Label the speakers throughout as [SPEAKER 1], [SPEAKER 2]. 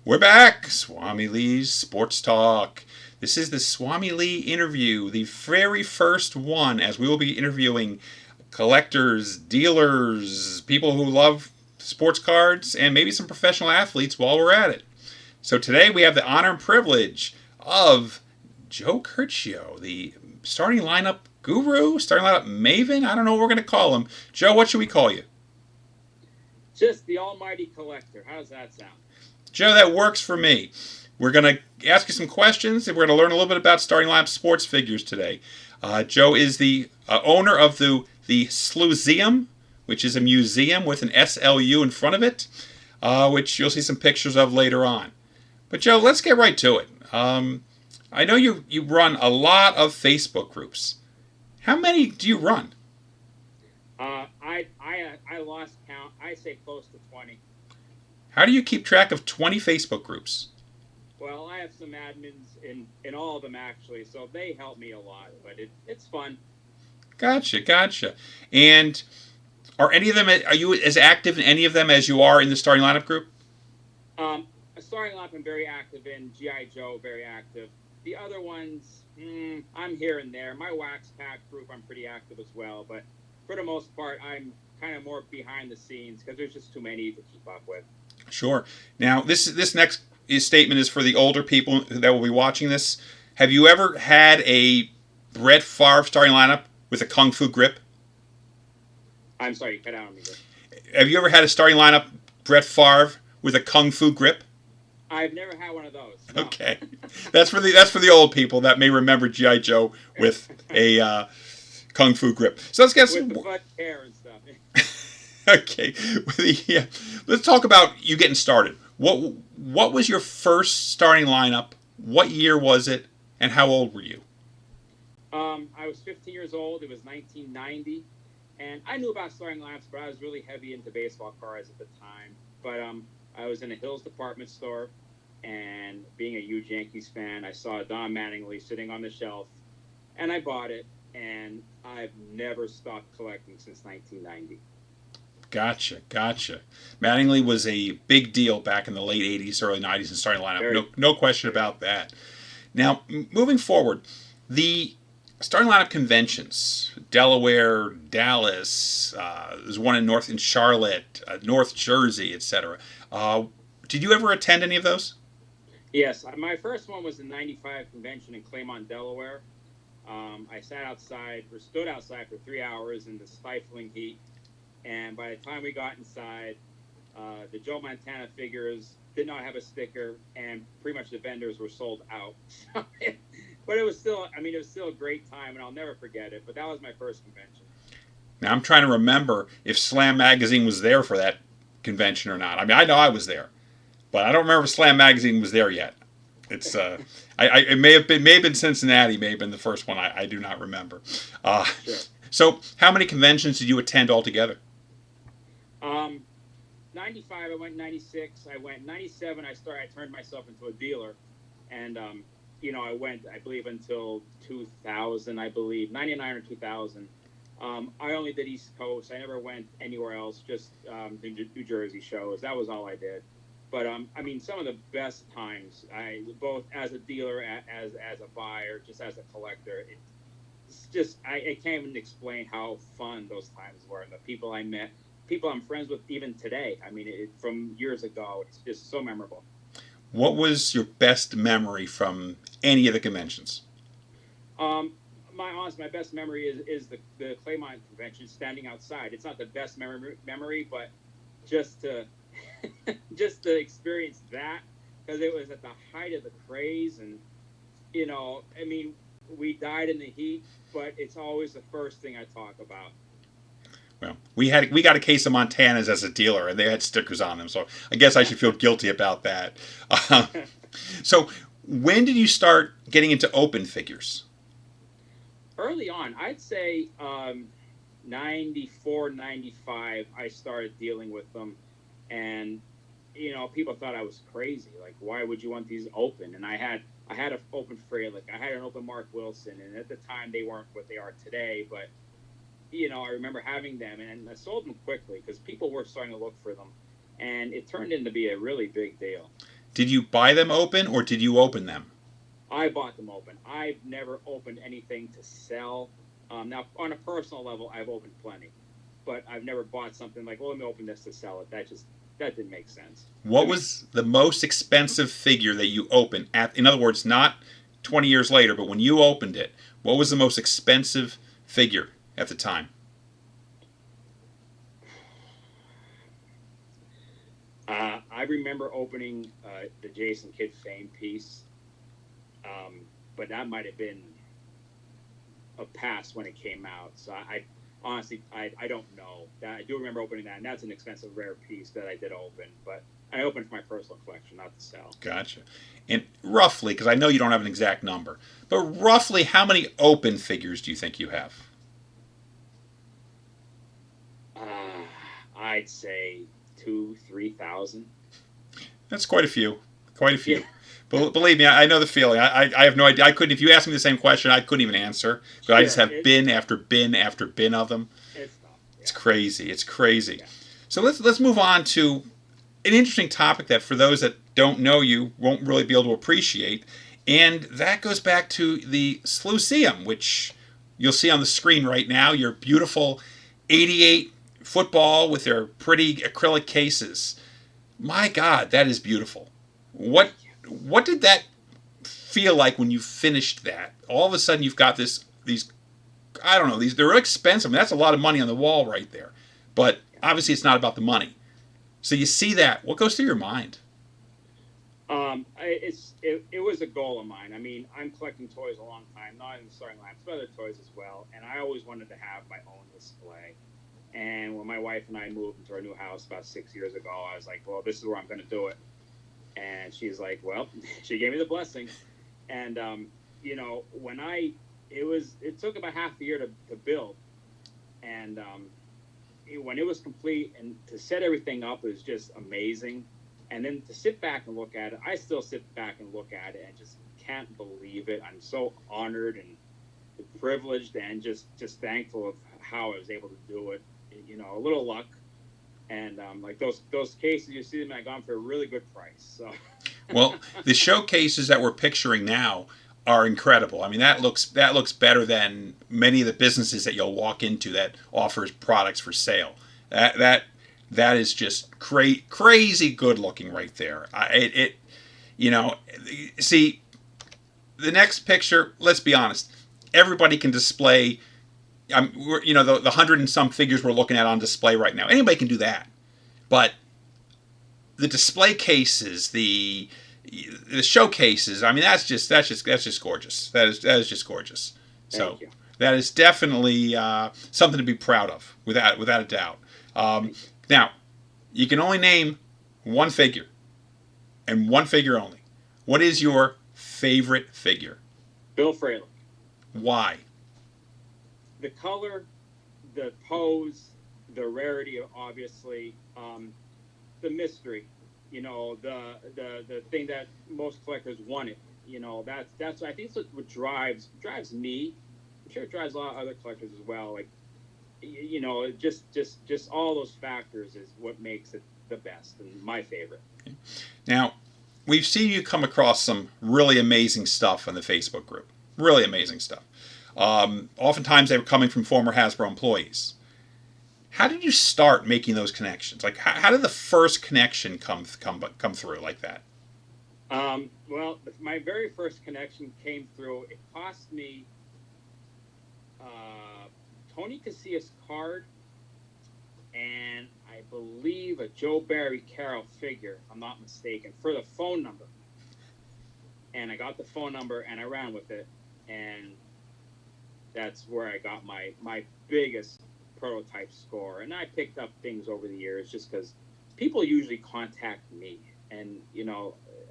[SPEAKER 1] We're back. SwamiLee's Sports Talk. This is the SwamiLee interview, the very first one, as we will be interviewing collectors, dealers, people who love sports cards, and maybe some professional athletes while we're at it. So today we have the honor and privilege of Joe Curcio, the starting lineup guru, starting lineup maven. I don't know what we're going to call him. Joe, what should we call you?
[SPEAKER 2] Just the almighty collector. How does that sound?
[SPEAKER 1] Joe, that works for me. We're going to ask you some questions, and we're going to learn a little bit about starting lineup sports figures today. Joe is the owner of the Sluseum, which is a museum with an SLU in front of it, which you'll see some pictures of later on. But Joe, let's get right to it. I know you run a lot of Facebook groups. How many do you run?
[SPEAKER 2] I lost count. I say close to 20.
[SPEAKER 1] How do you keep track of 20 Facebook groups?
[SPEAKER 2] Well, I have some admins in all of them actually, so they help me a lot. But it's fun.
[SPEAKER 1] Gotcha. And are any of them? Are you as active in any of them as you are in the starting lineup group?
[SPEAKER 2] A starting lineup I'm very active in. GI Joe very active. The other ones, I'm here and there. My Wax Pack group I'm pretty active as well, but for the most part, I'm kind of more behind the scenes because there's just too many to keep up with.
[SPEAKER 1] Sure. Now, this next statement is for the older people that will be watching this. Have you ever had a Brett Favre starting lineup with a Kung Fu grip?
[SPEAKER 2] I'm sorry, you cut out on me.
[SPEAKER 1] Have you ever had a starting lineup Brett Favre with a Kung Fu grip?
[SPEAKER 2] I've never had one of those. No.
[SPEAKER 1] Okay, that's for the old people that may remember GI Joe with a Kung Fu grip. So let's get
[SPEAKER 2] with the butt hair and stuff.
[SPEAKER 1] Okay, let's talk about you getting started. What was your first starting lineup? What year was it, and how old were you?
[SPEAKER 2] I was 15 years old. It was 1990, and I knew about starting lineups, but I was really heavy into baseball cards at the time. But I was in a Hills department store, and being a huge Yankees fan, I saw Don Mattingly sitting on the shelf, and I bought it, and I've never stopped collecting since 1990.
[SPEAKER 1] Gotcha. Mattingly was a big deal back in the late 80s, early 90s in starting lineup. No question about that. Now, moving forward, the starting lineup conventions, Delaware, Dallas, there's one in Charlotte, North Jersey, etc. Did you ever attend any of those?
[SPEAKER 2] Yes. My first one was the 95 convention in Claymont, Delaware. I stood outside for 3 hours in the stifling heat. And by the time we got inside, the Joe Montana figures did not have a sticker, and pretty much the vendors were sold out. But it was still a great time, and I'll never forget it. But that was my first convention.
[SPEAKER 1] Now I'm trying to remember if Slam Magazine was there for that convention or not. I mean, I know I was there, but I don't remember if Slam Magazine was there yet. It's it may have been Cincinnati, may have been the first one. I do not remember.
[SPEAKER 2] Sure.
[SPEAKER 1] So how many conventions did you attend altogether?
[SPEAKER 2] 95, I went 96. I went 97. I turned myself into a dealer, and I went, I believe, until 2000. I believe 99 or 2000. I only did East Coast. I never went anywhere else. Just the New Jersey shows. That was all I did. But some of the best times, both as a dealer, as a buyer, just as a collector. I can't even explain how fun those times were. The people I met, people I'm friends with even today. From years ago, it's just so memorable.
[SPEAKER 1] What was your best memory from any of the conventions?
[SPEAKER 2] My best memory is the Claymont convention, standing outside. It's not the best memory, but just to experience that, because it was at the height of the craze, and we died in the heat, but it's always the first thing I talk about.
[SPEAKER 1] Well, we got a case of Montanas as a dealer, and they had stickers on them, so I guess I should feel guilty about that. So, when did you start getting into open figures?
[SPEAKER 2] Early on, I'd say 94, 95, I started dealing with them, and people thought I was crazy. Like, why would you want these open? And I had an open Fralick, I had an open Mark Wilson, and at the time they weren't what they are today, but I remember having them, and I sold them quickly because people were starting to look for them, and it turned into be a really big deal.
[SPEAKER 1] Did you buy them open or did you open them?
[SPEAKER 2] I bought them open. I've never opened anything to sell. Now, on a personal level, I've opened plenty, but I've never bought something like, well, let me open this to sell it. That didn't make sense to
[SPEAKER 1] What
[SPEAKER 2] me.
[SPEAKER 1] was the most expensive figure that you opened at? In other words, not 20 years later, but when you opened it, what was the most expensive figure at the time?
[SPEAKER 2] I remember opening the Jason Kidd Fame piece, but that might have been a past when it came out. So I honestly I don't know. That I do remember opening that, and that's an expensive rare piece that I did open, but I opened for my personal collection, not to sell.
[SPEAKER 1] Gotcha. And roughly, because I know you don't have an exact number, but roughly how many open figures do you think you have?
[SPEAKER 2] Uh, I'd say 2, 3 thousand.
[SPEAKER 1] That's quite a few. Quite a
[SPEAKER 2] Yeah,
[SPEAKER 1] few. Believe me, I know the feeling. I have no idea. I couldn't. If you asked me the same question, I couldn't even answer. But I just
[SPEAKER 2] sure.
[SPEAKER 1] have bin after bin after bin of them.
[SPEAKER 2] It's tough.
[SPEAKER 1] It's
[SPEAKER 2] Yeah,
[SPEAKER 1] crazy. It's crazy.
[SPEAKER 2] yeah.
[SPEAKER 1] So let's move on to an interesting topic that for those that don't know you won't really be able to appreciate, and that goes back to the Sluseum, which you'll see on the screen right now. Your beautiful '88 football with their pretty acrylic cases. My God, that is beautiful. What
[SPEAKER 2] Thank you.
[SPEAKER 1] what did that feel like when you finished that? All of a sudden, you've got these. I don't know. They're expensive. I mean, that's a lot of money on the wall right there. But obviously, it's not about the money. So you see that. What goes through your mind?
[SPEAKER 2] It was a goal of mine. I mean, I'm collecting toys a long time, not in the starting line, but other toys as well. And I always wanted to have my own display. And when my wife and I moved into our new house about 6 years ago, I was like, well, this is where I'm going to do it. And she's like, well, she gave me the blessing. And when it took about half a year to build, and when it was complete and to set everything up was just amazing. And then to sit back and look at it, I still sit back and look at it and just can't believe it. I'm so honored and privileged and just thankful of how I was able to do it. A little luck, and like those cases you see them, I got them for a really good price. So
[SPEAKER 1] Well, the showcases that we're picturing now are incredible. I mean, that looks better than many of the businesses that you'll walk into that offers products for sale. That is just crazy good looking right there. You know, see the next picture. Let's be honest. Everybody can display. The hundred and some figures we're looking at on display right now. Anybody can do that, but the display cases, the showcases. I mean, that's just gorgeous. That is just gorgeous. So
[SPEAKER 2] thank you.
[SPEAKER 1] that is definitely something to be proud of, without a doubt. Um,
[SPEAKER 2] Thank you.
[SPEAKER 1] now, you can only name one figure, and one figure only. What is your favorite figure?
[SPEAKER 2] Bill Fralick.
[SPEAKER 1] Why?
[SPEAKER 2] The color, the pose, the rarity, obviously, the mystery. The thing that most collectors wanted. That's I think that's what drives me. I'm sure it drives a lot of other collectors as well. Like, just all those factors is what makes it the best and my favorite.
[SPEAKER 1] Now, we've seen you come across some really amazing stuff on the Facebook group. Really amazing stuff. Oftentimes, they were coming from former Hasbro employees. How did you start making those connections? Like, how did the first connection come through like that?
[SPEAKER 2] Well, my very first connection came through. It cost me Tony Casillas card and I believe a Joe Barry Carroll figure, if I'm not mistaken, for the phone number. And I got the phone number and I ran with it, and that's where I got my biggest prototype score. And I picked up things over the years just because people usually contact me, and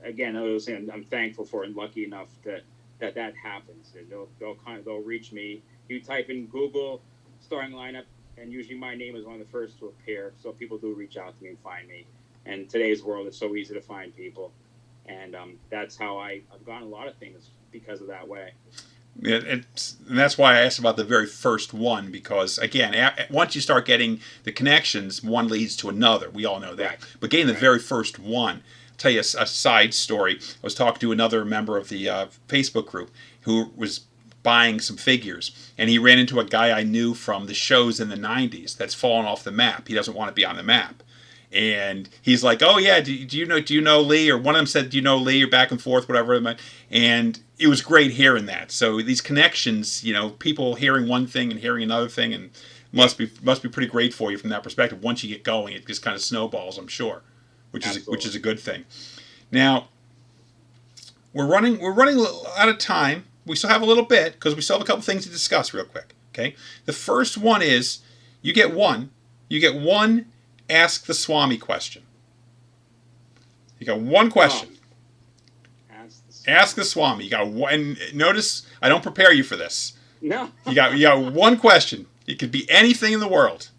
[SPEAKER 2] again, I'm thankful for and lucky enough that happens. And they'll reach me. You type in Google starting lineup, and usually my name is one of the first to appear. So people do reach out to me and find me. And today's world is so easy to find people, and that's how I've gotten a lot of things because of that way.
[SPEAKER 1] And that's why I asked about the very first one, because again, once you start getting the connections, one leads to another. We all know that.
[SPEAKER 2] Right.
[SPEAKER 1] But getting the
[SPEAKER 2] Right.
[SPEAKER 1] very first one, tell you a side story. I was talking to another member of the Facebook group who was buying some figures, and he ran into a guy I knew from the shows in the 90s that's fallen off the map. He doesn't want to be on the map. And he's like, "Oh yeah, do you know Lee?" Or one of them said, "Do you know Lee?" Or back and forth, whatever. And it was great hearing that. So these connections, people hearing one thing and hearing another thing, and must be pretty great for you from that perspective. Once you get going, it just kind of snowballs, I'm sure, which is a good thing. Now we're running out of time. We still have a little bit because we still have a couple things to discuss real quick. Okay, the first one is you get one Ask the Swami question. You got one question. Ask the Swami. You got one. Notice I don't prepare you for this.
[SPEAKER 2] No.
[SPEAKER 1] You got one question. It could be anything in the world.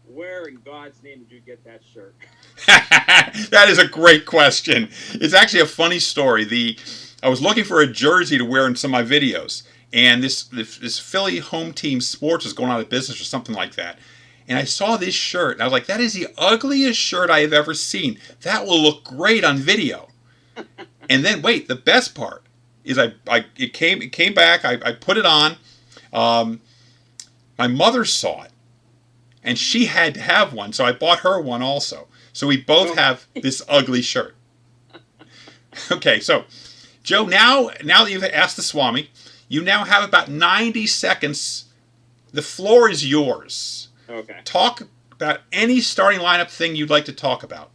[SPEAKER 2] Where in God's name did you get that shirt?
[SPEAKER 1] That is a great question. It's actually a funny story. I was looking for a jersey to wear in some of my videos, and this Philly home team sports was going out of business or something like that. And I saw this shirt, and I was like, that is the ugliest shirt I have ever seen. That will look great on video. And then, wait, the best part is it came back, I put it on. My mother saw it, and she had to have one, so I bought her one also. So we both have this ugly shirt. Okay, so, Joe, now that you've asked the Swami, you now have about 90 seconds. The floor is yours.
[SPEAKER 2] Okay.
[SPEAKER 1] Talk about any starting lineup thing you'd like to talk about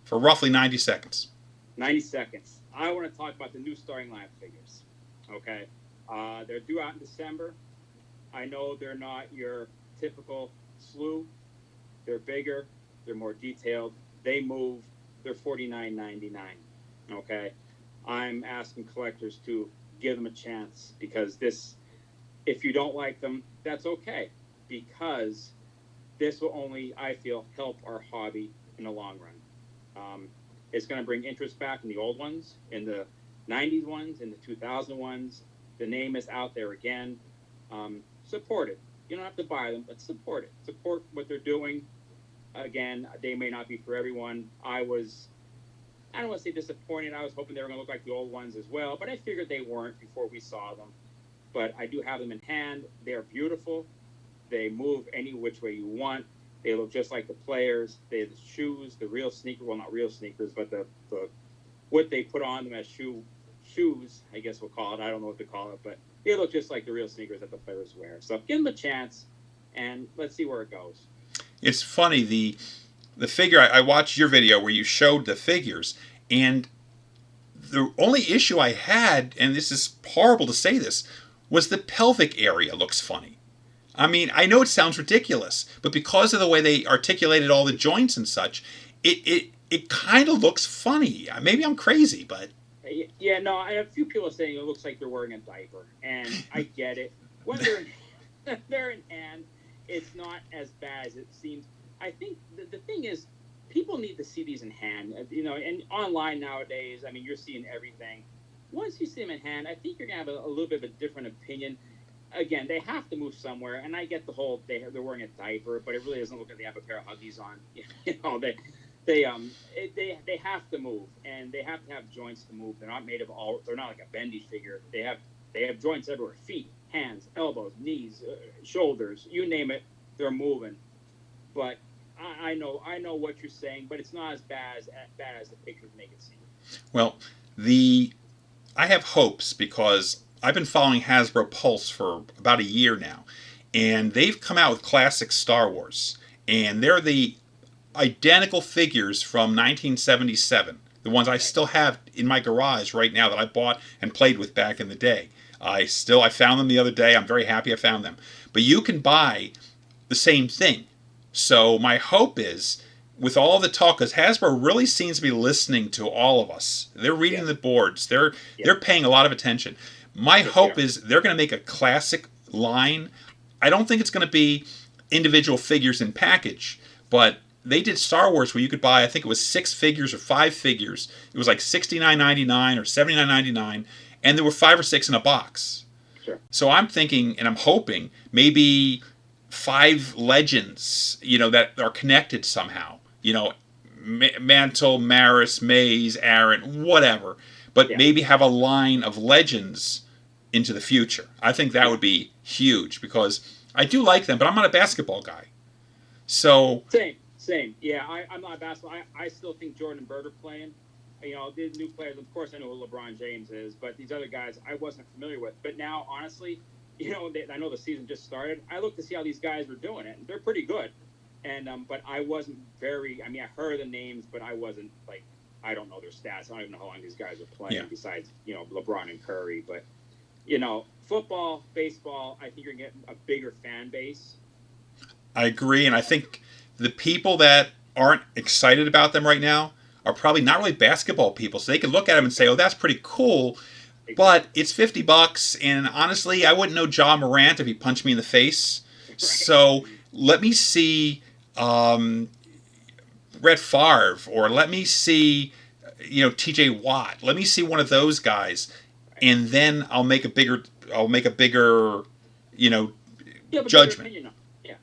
[SPEAKER 1] for roughly 90 seconds.
[SPEAKER 2] 90 seconds. I want to talk about the new starting lineup figures. Okay. They're due out in December. I know they're not your typical slew. They're bigger. They're more detailed. They move. They're $49.99. Okay. I'm asking collectors to give them a chance because if you don't like them, that's okay. Because this will only, I feel, help our hobby in the long run. It's going to bring interest back in the old ones, in the 90s ones, in the 2000 ones. The name is out there again. Support it. You don't have to buy them, but support it. Support what they're doing. Again, they may not be for everyone. I don't want to say disappointed. I was hoping they were going to look like the old ones as well, but I figured they weren't before we saw them. But I do have them in hand. They're beautiful. They move any which way you want. They look just like the players. They have the shoes, the real sneakers. Well, not real sneakers, but the what they put on them as shoes, I guess we'll call it. I don't know what to call it, but they look just like the real sneakers that the players wear. So give them a chance, and let's see where it goes.
[SPEAKER 1] It's funny, the figure, I watched your video where you showed the figures, and the only issue I had, and this is horrible to say this, was the pelvic area looks funny. I mean, I know it sounds ridiculous, but because of the way they articulated all the joints and such, it kind of looks funny. Maybe I'm crazy, but...
[SPEAKER 2] Yeah, no, I have a few people saying it looks like they're wearing a diaper, and I get it. When they're in hand, it's not as bad as it seems. I think the thing is, people need to see these in hand. And online nowadays, I mean, you're seeing everything. Once you see them in hand, I think you're going to have a little bit of a different opinion. Again, they have to move somewhere, and I get the whole they're wearing a diaper, but it really doesn't look like they have a pair of Huggies on. They have to move, and they have to have joints to move. They're not made of all. They're not like a bendy figure. They have joints everywhere: feet, hands, elbows, knees, shoulders. You name it, they're moving. But I know what you're saying, but it's not as bad as the pictures make it seem.
[SPEAKER 1] Well, I have hopes because I've been following Hasbro Pulse for about a year now, and they've come out with classic Star Wars, and they're the identical figures from 1977, the ones I still have in my garage right now that I bought and played with back in the day. I found them the other day. I'm very happy I found them. But you can buy the same thing. So my hope is, with all the talk, because Hasbro really seems to be listening to all of us. They're reading the boards. They're paying a lot of attention. My hope is they're going to make a classic line. I don't think it's going to be individual figures in package, but they did Star Wars where you could buy, I think it was 6 figures or 5 figures. It was like $69.99 or $79.99, and there were 5 or 6 in a box.
[SPEAKER 2] Sure.
[SPEAKER 1] So I'm thinking, and I'm hoping, maybe 5 legends, that are connected somehow. Mantle, Maris, Mays, Aaron, whatever. But
[SPEAKER 2] Yeah.
[SPEAKER 1] maybe have a line of legends into the future. I think that
[SPEAKER 2] Yeah.
[SPEAKER 1] would be huge because I do like them, but I'm not a basketball guy. So
[SPEAKER 2] Same. Yeah, I'm not a basketball. I still think Jordan and Bird are playing. You know, the new players. Of course, I know who LeBron James is, but these other guys I wasn't familiar with. But now, honestly, you know, I know the season just started. I look to see how these guys are doing it. They're pretty good. And but I wasn't very. I mean, I heard the names, but I wasn't like I don't know their stats. I don't even know how long these guys are playing.
[SPEAKER 1] Yeah.
[SPEAKER 2] Besides, you know, LeBron and Curry. But you know, football, baseball. I think you're getting a bigger fan base.
[SPEAKER 1] I agree, and I think the people that aren't excited about them right now are probably not really basketball people. So they can look at them and say, "Oh, that's pretty cool," but it's $50, and honestly, I wouldn't know John Morant if he punched me in the face.
[SPEAKER 2] Right.
[SPEAKER 1] So let me see Brett Favre, or let me see, T.J. Watt. Let me see one of those guys, and then I'll make a bigger, you know,
[SPEAKER 2] You have a better
[SPEAKER 1] judgment.
[SPEAKER 2] opinion. Yeah.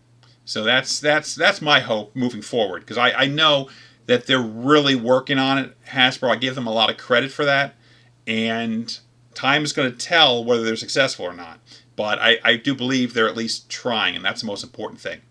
[SPEAKER 1] So that's my hope moving forward, because I know that they're really working on it. Hasbro, I give them a lot of credit for that, and time is going to tell whether they're successful or not. But I do believe they're at least trying, and that's the most important thing.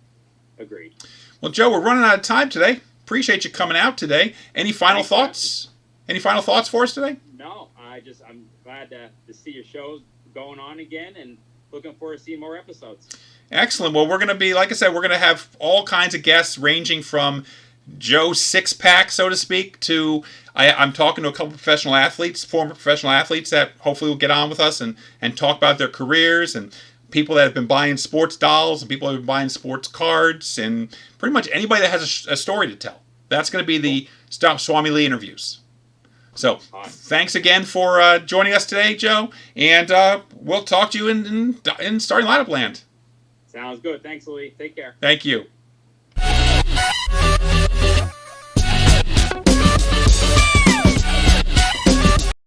[SPEAKER 2] Agreed.
[SPEAKER 1] Well, Joe, we're running out of time today. Appreciate you coming out today. Any final
[SPEAKER 2] Thanks,
[SPEAKER 1] thoughts? Any final thoughts for us today?
[SPEAKER 2] No, I'm glad to see your shows going on again, and looking forward to seeing more episodes.
[SPEAKER 1] Excellent. Well, we're going to be, like I said, we're going to have all kinds of guests ranging from Joe's six-pack, so to speak, to I'm talking to a couple of professional athletes, former professional athletes, that hopefully will get on with us and talk about their careers, and people that have been buying sports dolls, and people that have been buying sports cards, and pretty much anybody that has a story to tell. That's going to be the SwamiLee interviews. So thanks again for joining us today, Joe, and we'll talk to you in starting lineup land.
[SPEAKER 2] Sounds good. Thanks, Lee. Take care.
[SPEAKER 1] Thank you.